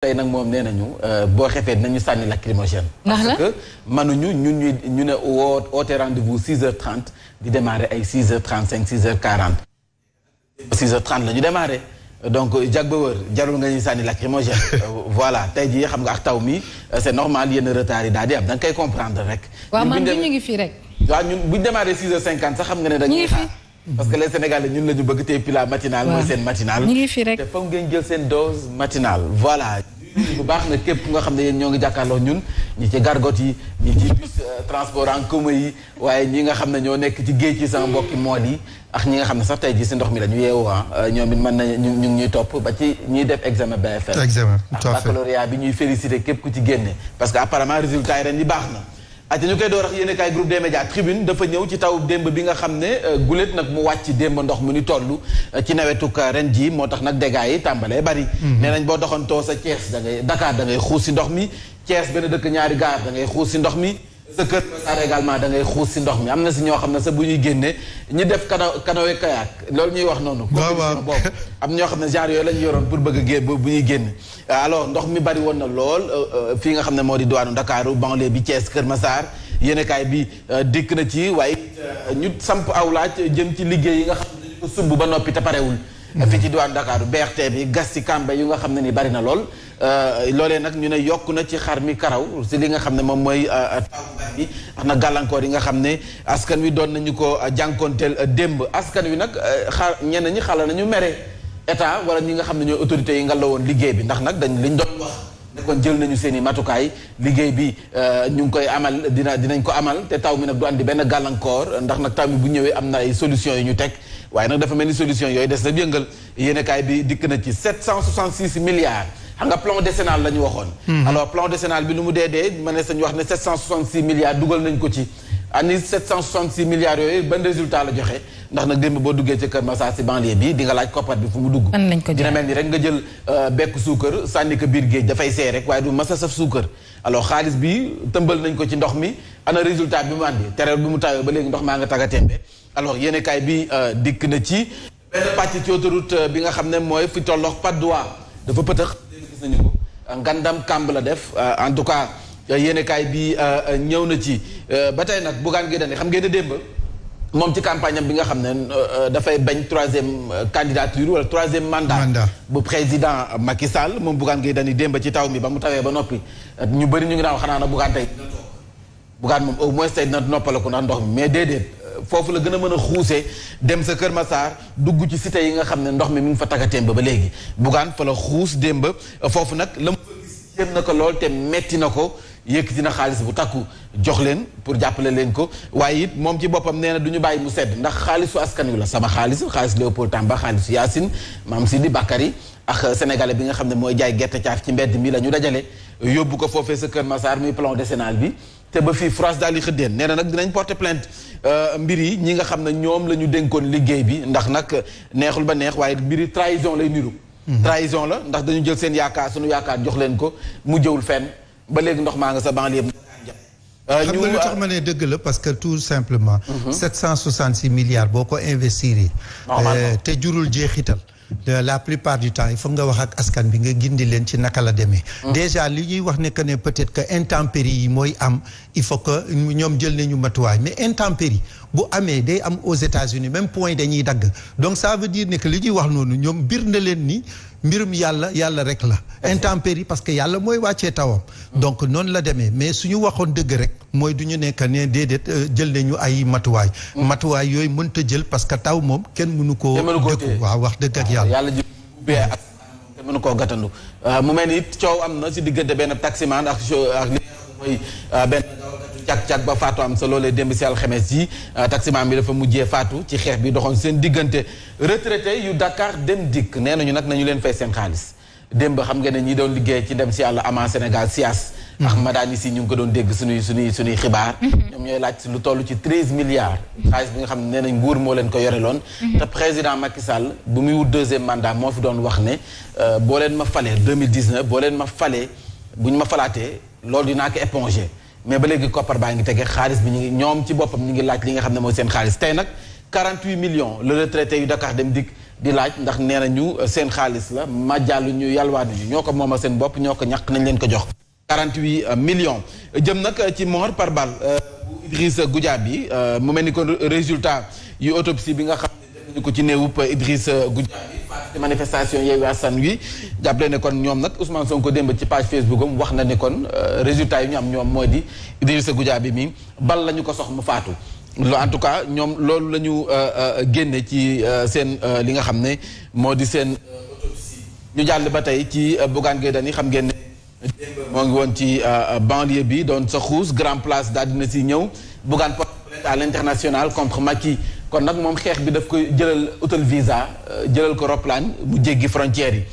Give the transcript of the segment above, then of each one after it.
tey nag moom nee nañu boo xefee nañu sànni lacrymogène. parce que mënuñu ñu ne woote rendez-vous 6h30 di démarrer ay 6h35 6h40. 6h30 la ñu démarrer donc jag ba wër jarul nga ñuy sànni lacrymogène. voilà tey jii xam nga ak taw mi c'est normal yenn retard yi daal di am da nga koy comprendre rek. waaw man ñu ngi fii rek. waaw ñun bu ñu démarrer 6h50 sax xam nga ne dañuy xaar. parce que les Sénégalais ñun la ñu bëgg tey pila matinale mooy seen matinale. ñu ngi fii rek te foog ngeen jël seen dose matinale voilà. bu baax na képp nga xam ne yéen ñoo ngi jàkkaarloo ñun ñi ci gargot yi ñi ci bus transport en commun yi waaye ñi nga xam ne ñoo nekk ci géej ci sama mbokki mool yi ak ñi nga xam ne sax tey jii si ndox mi la ñu yeewu ñoom it mën nañu ñu ngi ñuy topp ba ci ñuy def examen BFM. examen tout à fait baccalauréat bi ñuy féliciter képp ku ci génne parce que apparemment résultat yi ren yi baax na. ate ñu koy door ak yéen kaay groupe des médias tribune dafa ñëw ci taw démb bi nga xam ne guléet nag mu wàcc démb ndox mu ni toll ci nawetuk ren ji moo tax nag dégâts yi tàmbalee bari nee nañ boo doxantoo sa Thiès da ngay Dakar da ngay xuus si ndox mi Thiès benn dëkk ñaari gaar da ngay xuus si ndox mi sa Kër Massar également da ngay xuus si ndox mi am na si ñoo xam ne sa bu ñuy génnee ñi def canoë kayak loolu ñuy wax noonu compétition boobu am ñoo xam ne genre yooyu la ñu yoroon pour bëgg a génn bu ñuy génn alors ndox mi bari woon na lool fii nga xam ne moo di diwaanu Ndakaaru banlieue bi Thiès Kër Massar yéenekaay bi dikk na ci waaye ñu samp aw laaj jëm ci liggéey yi nga xam ne dañu ko sumb ba noppi te parewul fii ci diwaanu Dakar BRT bi gas ci Kambey yu nga xam ne ni bari na lool loolee nag ñu ne yokk na ci xar mi karaw si li nga xam ne moom mooy taw bi wax na gàllankoor yi nga xam ne askan wi doon nañu ko jànkoonteel démb askan wi nag ñenn ñi xala nañu mere état wala ñi nga xam ne ñooy autorités yi nga la woon liggéey bi ndax nag liñ doon wax kon jël nañu seen i matukaay liggéey bi ñu ngi koy amal dinañ ko amal te taw mi nag du andi benn gàllankoor ndax nag taw mi bu ñëwee am na ay solutions yu ñu teg waaye nag dafa mel ni solutions yooyu des na yëngal yéenekaay bi dikk na ci 766 milliards xam nga plan décennal la ñu waxoon. alors plan décennal bi lu mu dee ma ne sañ wax ne 766 milliards dugal nañ ko ci. ani 766 milliards yooyu ban résultat la joxe ndax nag démb boo duggee ci Kër Massar si banlieue bi di nga laaj koppar bi fu mu dugg. dina mel ni rek nga jël bekk suukar sànni ko biir géej dafay seey rek waaye du masa saf suukar. alors xaalis bi tëmbal nañ ko ci ndox mi ana résultat bi mu andi terewul bi mu tawee ba léegi ndox maa nga taga tembe alors yéenekaay bi dikk na ci benn pàcc ci autoroute bi nga xam ne mooy fi tollox Patte d'Oie dafa pëtëx gis nañu ko ngandam kàmb la def en tout cas. yéenekaay bi ñëw na ci ba tey nag Bougane Gueye Dany xam ngeen ne démb moom ci campagne am bi nga xam ne dafay bañ troisième candidature wala troisième mandat bu président Macky Sall moom Bougane Gueye Dany démb ci taw mi ba mu tawee ba noppi ñu bëri ñu ngi naan xanaa na Bougane tey Bougane moom au moins tey dina noppaleku ndax ndox mi mais déedéet foofu la gën a mën a xuusee dem sa Kër Massar dugg ci cité yi nga xam ne ndox mi mu ngi fa tagatéem ba léegi Bougane fa la xuus démb foofu nag la mu jéem na ko lool te metti na ko yëkkati na xaalis bu takku jox leen pour jàppale leen ko waaye it moom ci boppam nee na du ñu bàyyi mu sedd ndax xaalisu askan wi la sama xaalis Léopold Tamba xaalisu Yacine Mame Sidi Bakary ak sénégalais bi nga xam ne mooy jaay gerte caaf ci mbedd mi la ñu dajale yóbbu ko foofee sa Kër Massar muy plan décennal bi te ba fii France daal di xëddeen nee na nag dinañ porter plainte mbir yi ñi nga xam ne ñoom la ñu dénkoon liggéey bi ndax nag neexul ba neex waaye mbir yi trahison lay niru trahison la ndax dañu jël seen yaakaar sunu yaakaar jox leen ko mu jëwul fenn ba léegi ndox maa nga sa banlieue xam nga lu tax ma ne dëgg la parce que tout simplement 766 milliards boo ko investir yi te jurul jeexital la plupart du temps il faut nga wax ak askan bi nga gindi leen ci naka la demee déjà li ñuy wax ne que ne peut-être que intempéries yi mooy am il faut que ñoom jël nañu matuwaay mais intempéries bu amee day am aux États-Unis même point dañuy dagg donc ça veut dire ne que li ñuy wax noonu ñoom bir na leen ni mbirum yàlla rek la intempérie parce que yàlla mooy wàccee tawam donc noonu la demee mais suñu waxoon dëgg rek mooy du ñu nekk ne déedéet jël nañu ay matuwaay yooyu mënta jël parce que taw moom kenn mënu koo dëkku waaw wax dëgg ak yàlla ji ubbee ak kenn mënu koo gàttandu mu mel ni it coow am na si diggante benn taximan ak li mooy benn cag-cag ba faatu am sa loolee démb si alxames yi taximan bi dafa mujjee faatu ci xeex bi doxoon seen diggante retraité yu Dakar dem dikk nee nañu nag nañu leen fay seen xaalis démb xam nga ne ñi doon liggéey ci dem si yàlla ama Sénégal SIAS ak madani si ñu ngi ko doon dégg suñuy xibaar ñoom ñooy laaj lu toll ci 13 milliards xaalis bi nga xam ne nee nañ nguur moo leen ko yore loon te président Macky Sall bu muy wut deuxième mandat moo fi doon wax ne boo leen ma falee 2019 boo leen ma falee bu ñu ma falaatee loolu dinaa ko éponger mais ba léegi koppar baa ngi tege xaalis bi ñu ngi ñoom ci boppam ñu ngi laaj li nga xam ne mooy seen xaalis tey nag 48 millions le retraité yu Dakar dem dikk di laaj ndax nee nañu seen xaalis la màjjaalu ñu yalwaanuñu ñoo ko moomal seen bopp ñoo ko ñàkk nañ leen ko jox 48 millions jëm nag ci mort par balle bu Idrissa Goudiaby mu mel ni kon résultat yu autopsie bi nga xam ne def nañu ko ci néewub Idrissa Goudiaby ci manifestation Yewwi Askan Wi jàppale ne kon ñoom nag Ousmane Sonko démb ci page Facebook am wax na ne kon résultat yi ñu am ñoom mooy di Idrissa Goudiaby mi bal la ñu ko sox mu faatu en tout cas ñoom loolu la ñu génne ci seen li nga xam ne moo di seen autopsie ñu jàll ba tey ci Bougane Gueye Dany xam ngeen ne moo ngi woon ci banlieue bi doon sa xuus grand place daal dina si ñëw Bougane porte plainte à l'international contre Macky kon nag moom xeex bi daf koy jëlal utal visa jëlal ko roplaan mu jéggi frontières yi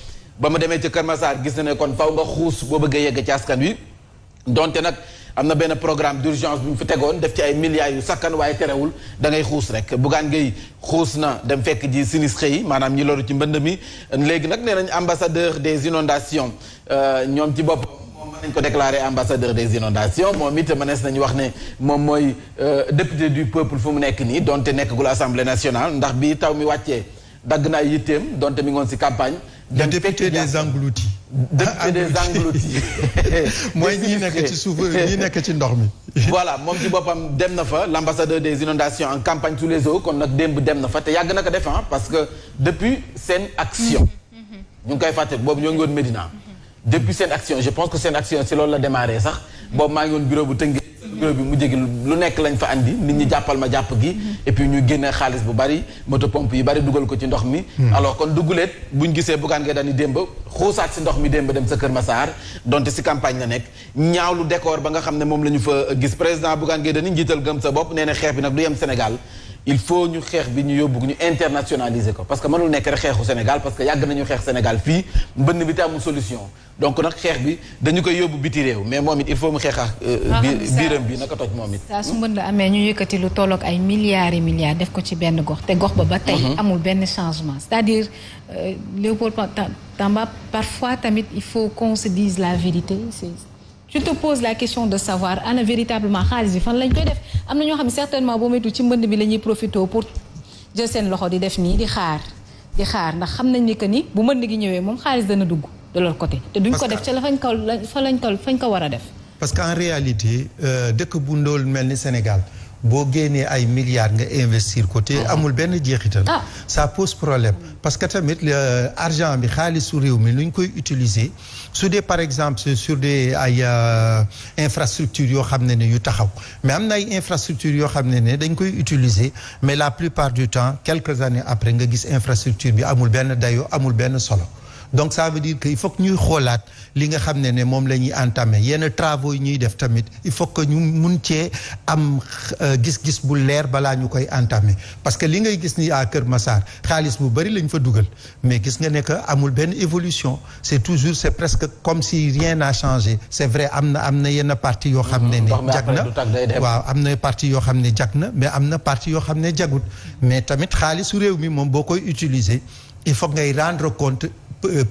ba mu demee ci Kër Massar gis na ne kon faw nga xuus boo bëggee yegg ci askan wi donte nag am na benn programme d'urgence bu ñu fi tegoon def ci ay milliards yu sakkan waaye terewul da ngay xuus rek Bougane Gueye xuus na dem fekk ji sinistre yi maanaam ñi loru ci mbënd mi léegi nag nee nañ ambassadeur des inondations ñoom ci bopp moom mën nañ ko déclarer ambassadeur des inondations moom it mënees nañu wax ne moom mooy député du peuple fu mu nekk nii donte nekkagul assemblée nationale ndax bi taw mi wàccee dagg na ay yitteem donte mi ngoon si campagne. le député des engloutis. député des engloutis. mooy ñi nekk ci suuf ñi nekk ci ndox mi. voilà moom ci boppam dem na fa l'ambassadeur des inondations en campagne sous les eaux kon nag démb dem na fa te yàgg na ko def parce que depuis seen action. ñu ngi koy fàtte boobu ñoo ngi woon Médina. depuis seen action je pense que seen action si loolu la démarré sax boobu maa ngi woon bureau bu Tëngéej bureau bi mu jégi lu nekk lañ fa andi nit ñi jàppal ma jàpp gi et puis ñu génne xaalis bu bari moto pompe yi bari dugal ko ci ndox mi alors kon dugguleet buñ gisee Bougane Gueye Dany démb xuusaat si ndox mi démb dem sa Kër Massar donte si campagne la nekk ñaawlu décor ba nga xam ne moom la ñu fa gis président Bougane Gueye Dany njiital gëm sa bopp nee na xeex bi nag du yem Sénégal il faut ñu xeex bi ñu yóbbu ñu internationaliser ko parce que mënul nekk rek xeexu Sénégal parce que yàgg nañu xeex Sénégal fii mbënn bi te amul solution donc nag xeex bi dañu koy yóbbu biti réew mais moom it il faut mu xeex ak biiram bi naka toj moom it saa su mbënd amee ñu yëkkati lu tolloog ay milliards et milliards def ko ci benn gox te gox ba tey amul benn changement c'est-à-dire Léopold Tamba parfois tamit il faut qu'on se dise la vérité tu te poses la question de savoir ana véritablement xaalis bi fan lañ koy def am na ñoo xam ne certainement boo moytu ci mbënd bi la ñuy profité pour jël seen loxo di def nii di xaar ndax xam nañ ni que ni bu mbënd gi ñëwee moom xaalis dana dugg de leur côté te duñ ko def ca la fañ ko war a def parce que en réalité dëkk bu ndóol mel ni Sénégal boo génnee ay milliards nga investir ko te amul benn jeexital ça pose problème parce que tamit argent bi xaalisu réew mi lu ñu koy utiliser su dee par exemple sur des ay infrastructures yoo xam ne yu taxaw mais am na ay infrastructures yoo xam ne dañ koy utiliser mais la plupart du temps quelques années après nga gis infrastructure bi amul benn dayoo amul benn solo donc ça veut dire que il faut que ñuy xoolaat li nga xam ne moom la ñuy entamer yenn travaux yi ñuy def tamit il faut que ñu mun cee am gis-gis bu leer balaa ñu koy entamer parce que li ngay gis ni à Kër Massar xaalis bu bari lañ fa dugal mais gis nga ne que amul benn évolution c'est presque comme si rien n'a changé c'est vrai am na yenn partie yoo xam ne jag na waaw am na partie yoo xam ne jag na mais am na partie yoo xam ne jagut mais tamit xaalisu réew mi moom boo koy utiliser il faut ngay rendre compte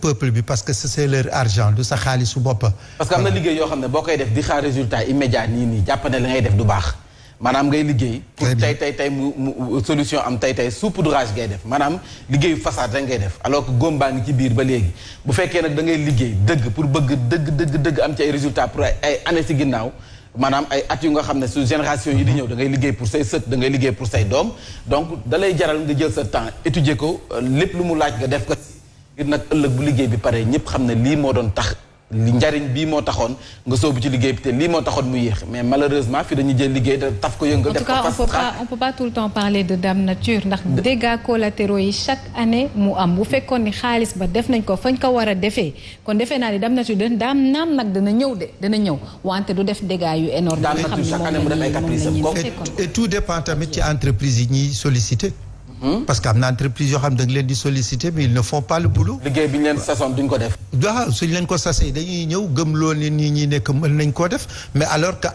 peuple bi parce que c'est leur argent du sa xaalisu bopp. parce que am na liggéey yoo xam ne boo koy def di xaar résultat immédiat nii jàpp ne la ngay def du baax maanaam ngay liggéey. pour tey mu solution am tey saupoudrage ngay def maanaam liggéeyu façade rek ngay def alors que góom baa ngi ci biir ba léegi bu fekkee nag da ngay liggéey dëgg pour bëgg dëgg am ci ay résultats pour ay années ci ginnaaw. maanaam ay at yu nga xam ne su génération yi di ñëw da ngay liggéey pour say sët da ngay liggéey pour say doom donc da lay jaral nga jël sa temps étudier ko lépp lu mu laaj nga def ko ngir nag ëllëg bu liggéey bi pare ñëpp xam ne lii moo doon tax li njariñ bii moo taxoon nga soobu ci liggéey bi te lii moo taxoon mu yéex mais malheureusement fi dañuy jël liggéey da taf ko yëngal. def ko on peut pas tout le temps parler de dame nature ndax dégâts collatéraux yi chaque année mu am bu fekkoon ni xaalis ba def nañ ko fañ ko war a defee kon defee naa ni dame nature daam naam nag dana ñëw wante du def dégâts yu énorme dame nature chaque année mu def ay caprice et tout dépend tamit ci entreprise yi ñuy solliciter. parce que am na entreprise yoo xam ne da nga leen di solliciter mais ils ne font pas le boulot. liggéey bi ñu leen sasoon duñ ko def. waaw suñ leen ko sasee dañuy ñëw gëmloo ne nii ñi nekk mën nañ koo def mais alors que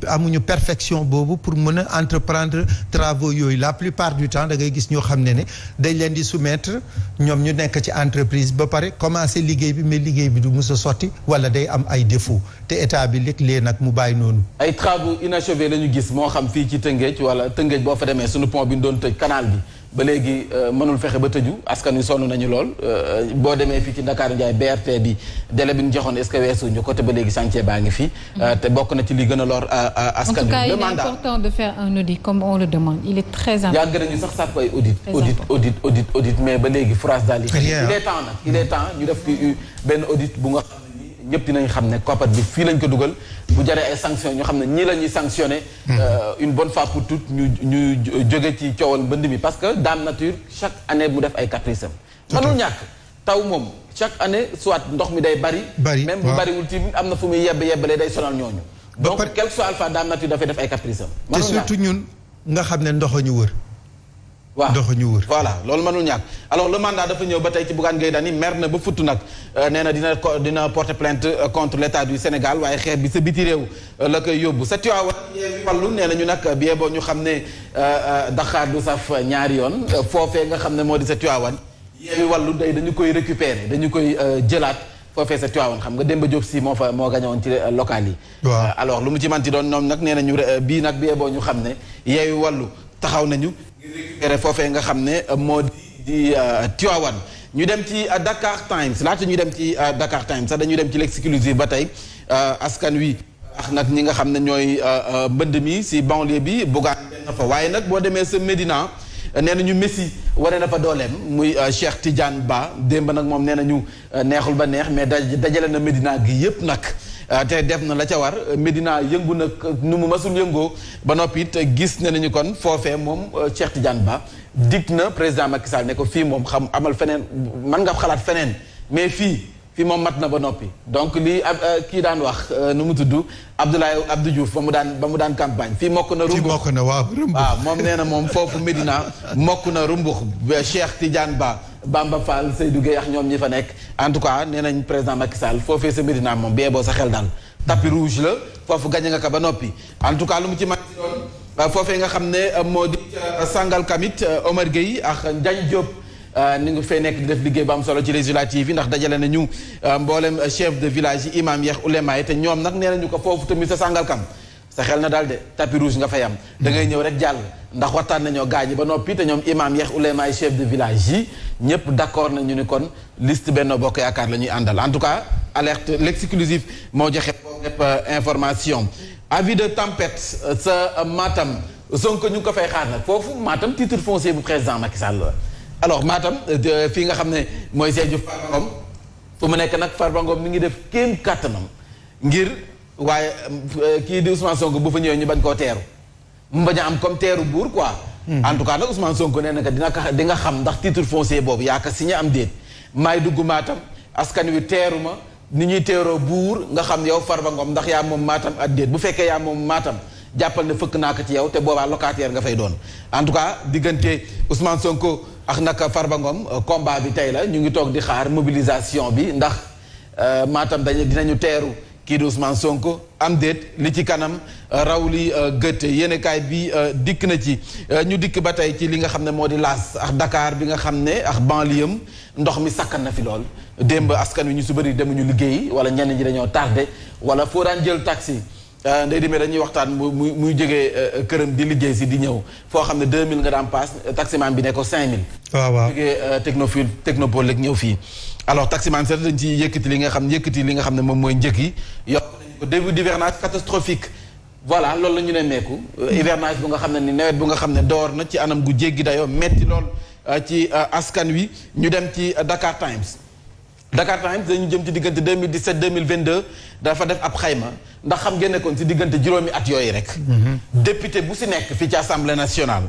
amuñu perfection boobu pour mën a entreprendre travaux yooyu la plupart du temps da ngay gis ñoo xam ne dañ leen di soumettre ñoom ñu nekk ci entreprise ba pare commencer liggéey bi mais liggéey bi du mus a sotti wala day am ay défauts te état bi léeg-léeg nag mu bàyyi noonu. ay travaux inachevés la ñu gis moo xam fii ci Tëngéej wala Tëngéej boo fa demee suñu pont bi ñu doon tëj canal bi ba léegi mënul fexe ba tëju askan wi sonn nañu lool boo demee fii ci Dakar Ndiaye BRT bi délai bi ñu joxoon est-ce que weesuñu côté ba léegi chantier baa ngi fi. te bokk na ci li gën a lor askan wi. En tout cas, il est important de faire un audit comme on le demande. Il est très important. yàgg nañu sax sàkku ay audit mais ba léegi France daal il est temps nag il est temps ñu def fi benn audit bu nga xam ne ni ñëpp dinañ xam ne koppar bi fii lañ ko dugal bu jaree ay sanctions ñu xam ne ñii la ñuy sanctionné une bonne fois pour toutes ñu jóge ci coowal mbënd mi parce que Dame Nature chaque année mu def ay caprice am mënul ñàkk taw moom chaque année soit ndox mi day bari même bu bariwul ci am na fu muy yebbalee day sonal ñooñu donc quel que soit alpha Dame Nature dafay def ay caprice am te surtout ñun nga xam ne ndox ñu wër waaw ndox ñu wër voilà loolu mënul ñàkk alors le mandat dafa ñëw ba tey ci Bougane Gueye Dany mer na ba futt nag nee na dina porter plainte contre l'état du Sénégal waaye xeex bi sa biti réew la koy yóbbu sa Tiwaawan Yewwi Wallu nee na ñu nag bie boo ñu xam ne Dakar du saf ñaari yoon foofee nga xam ne moo di sa Tiwaawan Yewwi Wallu day dañu koy récupérer dañu koy jëlaat foofee sa Tiwaawan xam nga Demba Diop si moo gañoon ci local yi alors lu mu ci manti doon ñoom nag nee nañu bii nag bie boo ñu xam ne Yewwi Wallu taxaw nañu récupéré foofee nga xam ne moo di Tivaouane ñu dem ci Dakar Times laata ñu dem ci Dakar Times sax dañuy dem ci l'exclusive ba tey askan wi ak nag ñi nga xam ne ñooy mbënd mi si banlieue bi Bougane na fa waaye nag boo demee sa Médina nee nañu Messi wane na fa dooleem muy Cheikh Tidiane Ba démb nag moom nee nañu neexul ba neex mais dajale na Médina gi yépp nag te def na la ca war Médina yëngu nag nu mu masul yëngoo ba noppi it gis nañu kon foofee moom Cheikh Tidiane Ba dig na président Macky Sall ne ko fii moom xam amal feneen mën nga xalaat feneen mais fii moom mat na ba noppi donc lii kii daan wax nu mu tudd Abdou Diouf ba mu daan campagne fii mokk na rumbux mokk na waaw moom nee na moom foofu Médina mokk na rumbux Cheikh Tidiane Ba Bamba Fall Seydou Gueye ak ñoom ñi fa nekk en tout cas nee nañ président Macky Sall foofee sa Médina moom bee boo sa xel daal tapis rouge la foofu gañe nga ko ba noppi en tout cas lu mu ci mag doon foofee nga xam ne moo di Sangalkam it Omar Gueye ak Ndiagne Diop ni nga fay nekk di def liggéey bu am solo ci législative yi ndax dajale nañu mboolem chef de village yi imam yeex ulema yi te ñoom nag nee nañu ko foofu tamit sa Sangalkam sa xel na daal de tapis rouge nga fay am da ngay ñëw rek jàll ndax waxtaan nañoo gaañi ba noppi te ñoom imam yeex ulema yi chef de village yi ñëpp d'accord nañu ni kon liste Benno Bokk Yaakaar la ñuy àndal en tout cas alerte l'exclusif moo joxe boobu information avis de tempête sa Matam Sonko ñu ngi ko fay xaar nag foofu Matam titre foncier bu président Macky Sall la alors Matam fii nga xam ne mooy Sédhiou Farba Ngom fu mu nekk nag Farba Ngom mi ngi def kéem kàttanam ngir waaye kii di Ousmane Sonko bu fa ñëwee ñu bañ koo teeru mu bañ a am comme teeru buur quoi en tout cas nag Ousmane Sonko nee na que di nga xam ndax titre foncier boobu yaa ko signé am déet maay dugg Matam askan wi teeru ma ni ñuy teeroo buur nga xam yow Farba Ngom ndax yaa moom Matam ak déet bu fekkee yaa moom Matam jàppal ne fëkk naa ko ci yow te boobaa locataire nga fay doon en tout cas diggante Ousmane Sonko ak naka Farba Ngom combat bi tey la ñu ngi toog di xaar mobilisation bi ndax Matam dinañu teeru kii di Ousmane Sonko am déet li ci kanam raw li gët yéenekaay bi dikk na ci ñu dikk ba tey ci li nga xam ne moo di laas ak Dakar bi nga xam ne ak banlieue ndox mi sakkan na fi lool démb askan wi ñu su bëri demuñu liggéey wala ñenn ñi dañoo tardé wala foo daan jël taxi ndey demee dañuy waxtaan muy jógee këram di liggéey si di ñëw foo xam ne 2000 nga daan paas taximan bi ne ko 5000. waaw jógee technopole rek ñëw fii alors taximan sax dañ ci yëkkati li nga xam ne moom mooy njëkk yi yokk nañu ko début d'hivernage catastrophique voilà loolu la ñu ne meeku hivernage bu nga xam ne ni nawet bu nga xam ne door na ci anam gu jéggi dayoo metti lool ci askan wi ñu dem ci Dakar Times dañu jëm ci diggante 2017 2022 dafa def ab xayma ndax xam ngeen ne kon ci diggante juróomi at yooyu rek. député bu si nekk fii ci assemblée nationale.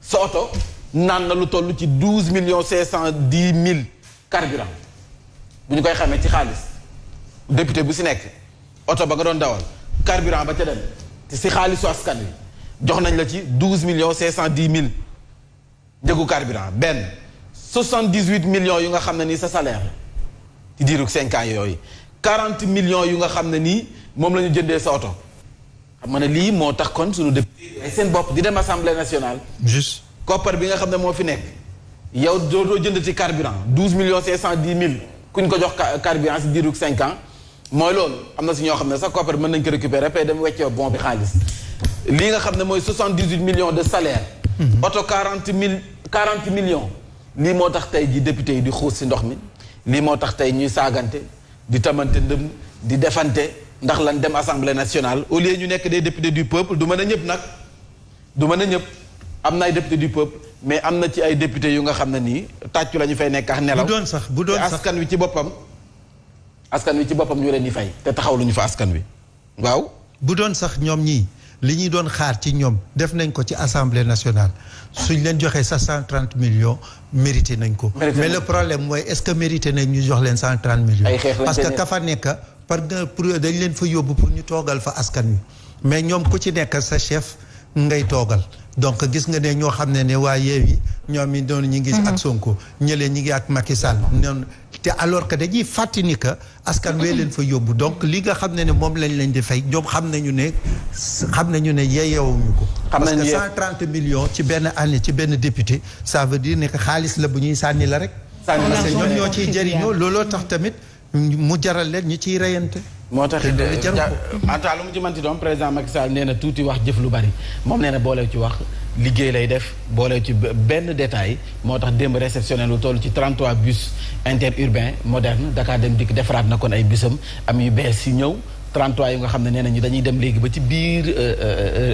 sa oto naan na lu toll ci 12,510,000 carburant bu ñu koy xamee ci xaalis député bu si nekk oto ba nga doon dawal carburant ba ca dem te si xaalisu askan wi jox nañ la ci 12,510,000 njëgu carburant benn 78 millions yu nga xam ne nii sa salaire ci diiru 5 ans yooyu 40 millions yu nga xam ne nii moom la ñu jëndee sa oto xam nga ne lii moo tax kon suñu député ay seen bopp di dem assemblée nationale. juste koppar bi nga xam ne moo fi nekk yow doo jënd ci carburant 12,510,000 ku ñu ko jox carburant si diiru 5 ans mooy loolu am na si ñoo xam ne sax koppar bi mën nañ ko récupérer pay dem weccee bon bi xaalis lii nga xam ne mooy 78 millions de salaire oto 40 millions. lii moo tax tey ji député yi di xuus si ndox mi lii moo tax tey ñuy saagante di tamante ndëm di defante ndax lan dem assemblée nationale au lieu ñu nekk des députés du peuple du mën a ñëpp nag du mën a ñëpp am na ay députés du peuple mais am na ci ay députés yu nga xam ne nii tàccu la ñu fay nekk ak nelaw. bu doon sax askan wi ci boppam ñu leen di fay te taxaw lu ñu fa askan wi waaw. bu doon sax ñoom ñii li ñuy doon xaar ci ñoom def nañ ko ci assemblée nationale suñ leen joxee sa 130 millions mérité nañ ko. mais le problème mooy est-ce que mérité nañ ñu jox leen 130 millions. parce que ka fa nekk pour dañ leen fa yóbbu pour ñu toogal fa askan wi mais ñoom ku ci nekk sa chef ngay toogal donc gis nga ne ñoo xam ne waa Yewwi ñoom it doon ñi ngi ak Sonko ñële ñi ngi ak Macky Sall noonu te alors que dañuy fàttali ni que askan wee leen fa yóbbu donc li nga xam ne moom lañ leen di fay ñoom xam nañu ne yeewuñu ko. parce que 130 millions ci benn année ci benn député ça veut dire ne que xaalis la bu ñuy sànni la rek. parce que ñoom ñoo ciy jëriñoo looloo tax tamit mu jaral leen ñu ciy reyante. moo tax anta lu mu ci manti doon président Macky Sall nee na tuuti wax jëf lu bari moom nee na boolew ci wax liggéey lay def boolew ci benn détail moo tax démb réceptionné lu toll ci 33 bus interurbain moderne Dakar Dem Dikk defaraat na kon ay busam am yu bees yi ñëw 33 yu nga xam ne nee nañu dañuy dem léegi ba ci biir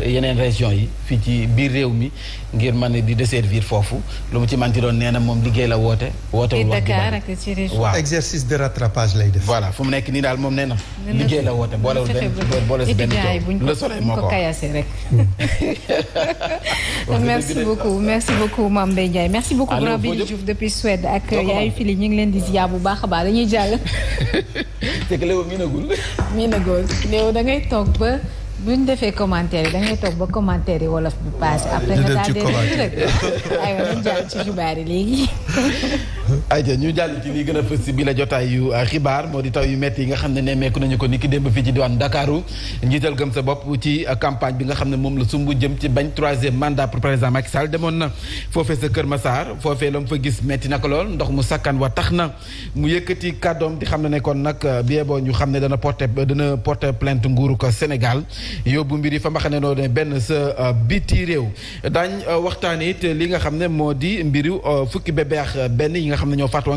yeneen région yi fii ci biir réew mi ngir mën di desservir foofu lu mu ci manti doon nee na moom liggéey la wootewul wax Dakar ak ci région. waaw exercice de rattrapage lay def. voilà fu mu nekk nii daal moom nee na liggéey la woote boolewul si benn coow le soleil moo ko kayase rek. merci beaucoup Mame Mbaye Ndiaye merci beaucoup grand Billy Diouf depuis Suède ak yaayu fili ñu ngi leen di ziar bu baax a baax dañuy jàll. c'est que Léo miinagul Léo da ngay toog ba bu ñu defee commentaire yi da ngay toog ba commentaire yi wolof bi passé après nga daal di rek aywa ñu jàll ci xibaar yi léegi. ayca ñu jàll ci li gën a fës si bi la jotaay yu xibaar moo di taw yu métti yi nga xam ne nemmeeku nañu ko ni ki démb fii ci diwaan Ndakaaru njiital gëm sa bopp ci campagne bi nga xam ne moom la sumb jëm ci bañ 3e mandat pour président Macky Sall demoon na foofee sa Kër Massar foofee la mu fa gis métti na ko lool ndox mu sakkan wa tax na mu yëkkati kàddoom di xam ne kon nag bien boo ñu xam ne dana porter plainte nguuru ko Sénégal yóbbu mbir yi fa ma xam ne noo ne benn sa biti réew daañ waxtaan it li nga xam ne moo di mbiru fukki bébé ak benn yi nga xam ne ñoo faatu